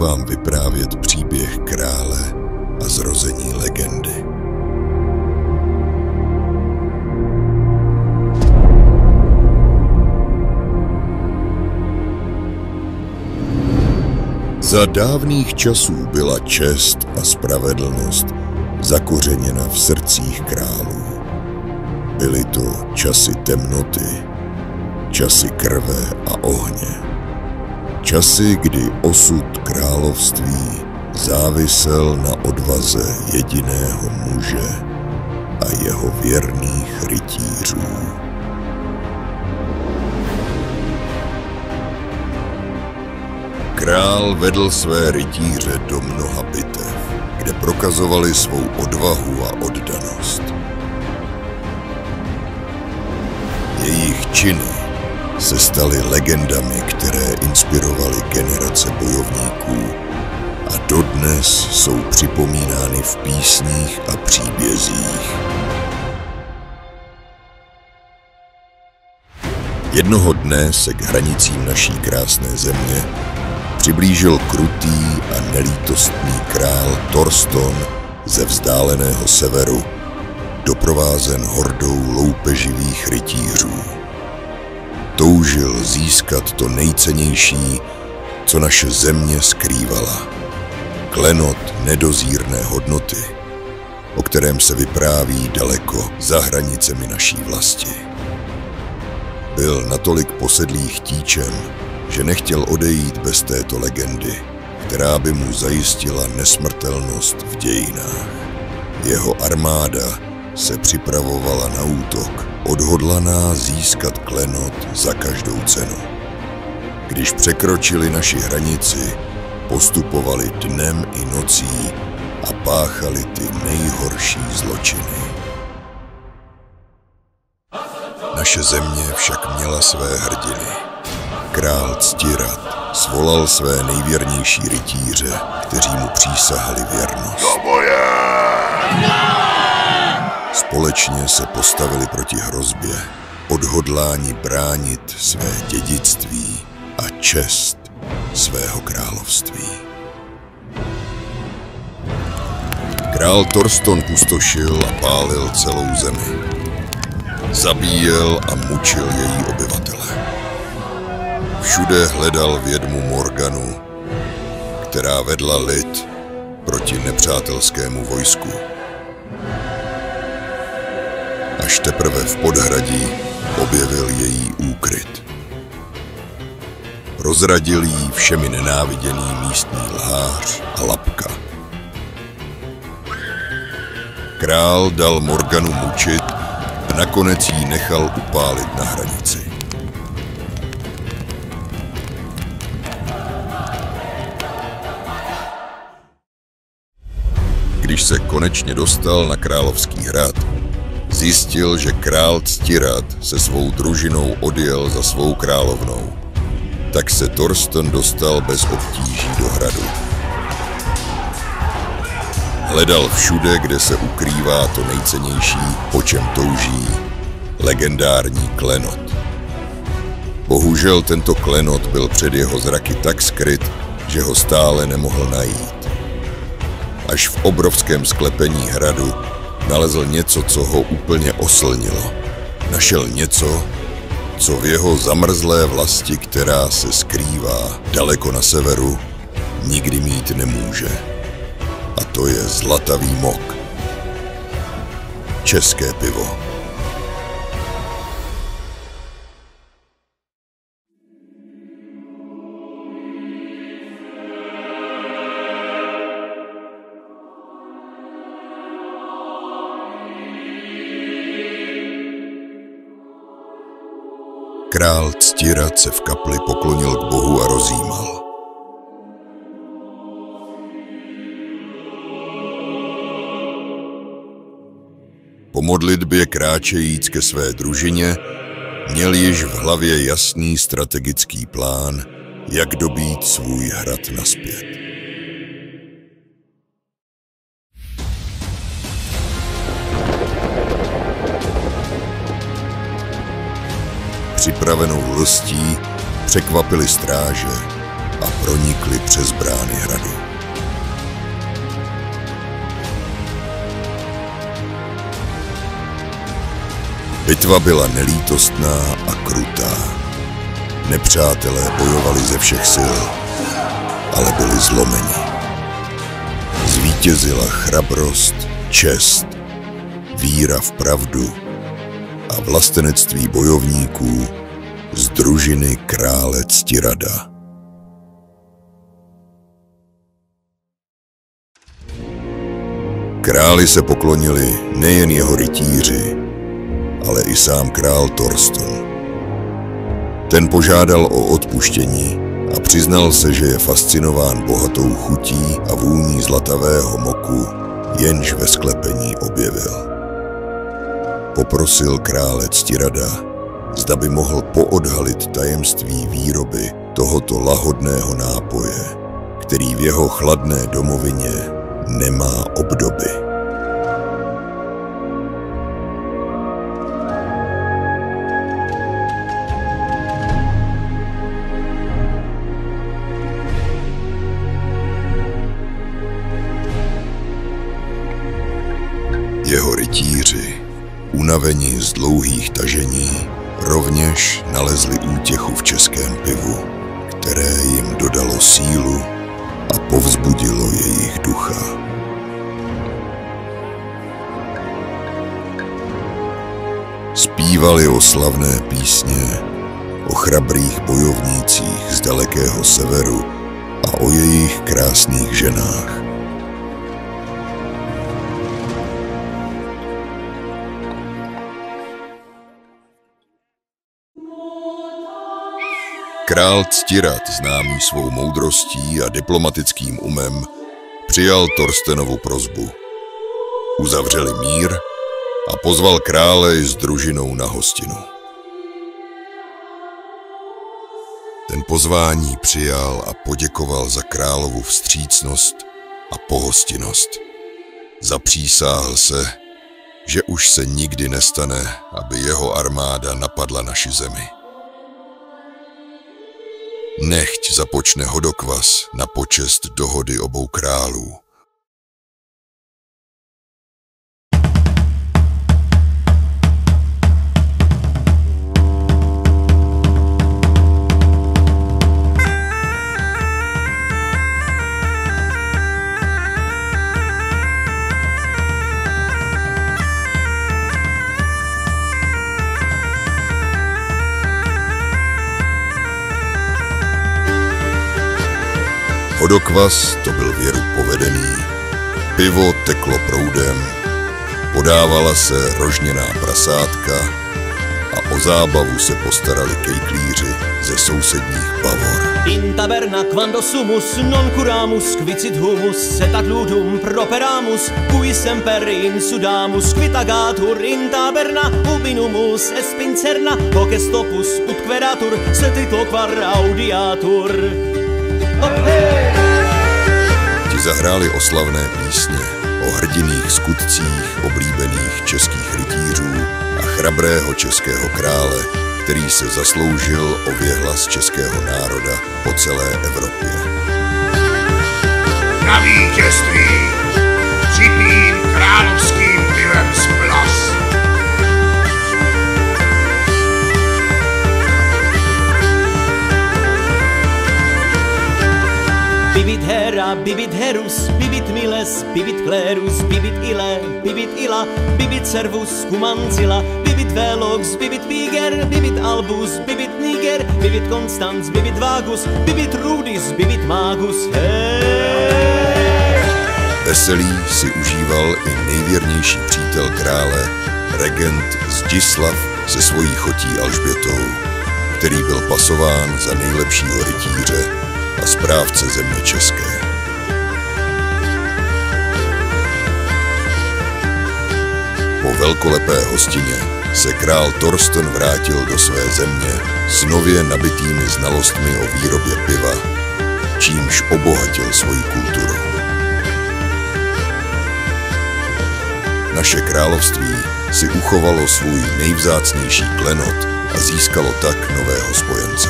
vám vyprávět příběh krále a zrození legendy. Za dávných časů byla čest a spravedlnost zakořeněna v srdcích králů. Byly to časy temnoty, časy krve a ohně. Časy, kdy osud království závisel na odvaze jediného muže a jeho věrných rytířů. Král vedl své rytíře do mnoha bitev, kde prokazovali svou odvahu a oddanost. Jejich činy se staly legendami, které inspirovaly generace bojovníků a dodnes jsou připomínány v písních a příbězích. Jednoho dne se k hranicím naší krásné země přiblížil krutý a nelítostný král Thorston ze vzdáleného severu, doprovázen hordou loupeživých rytířů. Toužil získat to nejcennější, co naše země skrývala. Klenot nedozírné hodnoty, o kterém se vypráví daleko za hranicemi naší vlasti. Byl natolik posedlý chtíčem, že nechtěl odejít bez této legendy, která by mu zajistila nesmrtelnost v dějinách. Jeho armáda se připravovala na útok, odhodlaná získat klenot za každou cenu. Když překročili naši hranici, postupovali dnem i nocí a páchali ty nejhorší zločiny. Naše země však měla své hrdiny. Král Ctirad svolal své nejvěrnější rytíře, kteří mu přísahali věrnost. Společně se postavili proti hrozbě, odhodláni bránit své dědictví a čest svého království. Král Thorston pustošil a pálil celou zemi. Zabíjel a mučil její obyvatele. Všude hledal vědmu Morganu, která vedla lid proti nepřátelskému vojsku. Až teprve v podhradí objevil její úkryt. Rozradil jí všemi nenáviděný místní lhář a lapka. Král dal Morganu mučit a nakonec jí nechal upálit na hranici. Když se konečně dostal na královský hrad, zjistil, že král Ctirad se svou družinou odjel za svou královnou. Tak se Thorston dostal bez obtíží do hradu. Hledal všude, kde se ukrývá to nejcennější, po čem touží, legendární klenot. Bohužel tento klenot byl před jeho zraky tak skryt, že ho stále nemohl najít. Až v obrovském sklepení hradu nalezl něco, co ho úplně oslnilo. Našel něco, co v jeho zamrzlé vlasti, která se skrývá daleko na severu, nikdy mít nemůže. A to je zlatavý mok. České pivo. Král Ctirad se v kapli poklonil k Bohu a rozjímal. Po modlitbě kráčejíc ke své družině měl již v hlavě jasný strategický plán, jak dobít svůj hrad nazpět. Připravenou lstí překvapili stráže a pronikli přes brány hradu. Bitva byla nelítostná a krutá. Nepřátelé bojovali ze všech sil, ale byli zlomeni. Zvítězila chrabrost, čest, víra v pravdu a vlastenectví bojovníků z družiny krále Ctirada. Králi se poklonili nejen jeho rytíři, ale i sám král Thorsten. Ten požádal o odpuštění a přiznal se, že je fascinován bohatou chutí a vůní zlatavého moku, jenž ve sklepení objevil. Poprosil krále Ctirada, zda by mohl poodhalit tajemství výroby tohoto lahodného nápoje, který v jeho chladné domovině nemá obdoby. Jeho rytíři, unavení z dlouhých tažení, rovněž nalezli útěchu v českém pivu, které jim dodalo sílu a povzbudilo jejich ducha. Zpívali o slavné písně, o chrabrých bojovnících z dalekého severu a o jejich krásných ženách. Král Ctirad, známý svou moudrostí a diplomatickým umem, přijal Thorstenovu prosbu. Uzavřeli mír a pozval krále s družinou na hostinu. Ten pozvání přijal a poděkoval za královu vstřícnost a pohostinnost. Zapřísáhl se, že už se nikdy nestane, aby jeho armáda napadla naši zemi. Nechť započne hodokvas na počest dohody obou králů. Hodokvas to byl věru povedený, pivo teklo proudem, podávala se rožněná prasátka a o zábavu se postarali kejklíři ze sousedních Bavor. In taberna quando sumus non curamus quicit humus et ad ludum properamus cui semper insudamus quitagatur in taberna ubinumus espincerna hoc est opus ut queratur sed quar audiatur. Ti zahráli oslavné písně o hrdinných skutcích oblíbených českých rytířů a chrabrého českého krále, který se zasloužil o věhlas českého národa po celé Evropě. Na vítězství připím královským pivem splas. Bibit hera, bibit herus, bibit miles, bibit clerus, bibit ille, bibit illa, bibit servus, cumancilla, bibit velox, bibit viger, bibit albus, bibit niger, bibit constans, bibit vagus, bibit rudis, bibit magus, hey! Veselí si užíval i nejvěrnější přítel krále, regent Zdislav se svojí chotí Alžbětou, který byl pasován za nejlepšího rytíře a správce země české. Po velkolepé hostině se král Thorsten vrátil do své země s nově nabitými znalostmi o výrobě piva, čímž obohatil svoji kulturu. Naše království si uchovalo svůj nejvzácnější klenot a získalo tak nového spojence.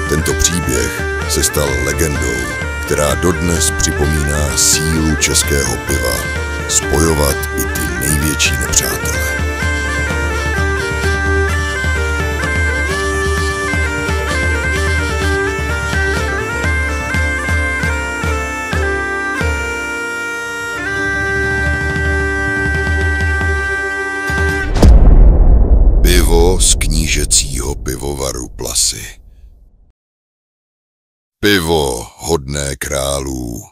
Tento příběh se stal legendou, která dodnes připomíná sílu českého piva spojovat i ty největší nepřátele. Pivo z knížecího pivovaru Plasy. Pivo hodné králů.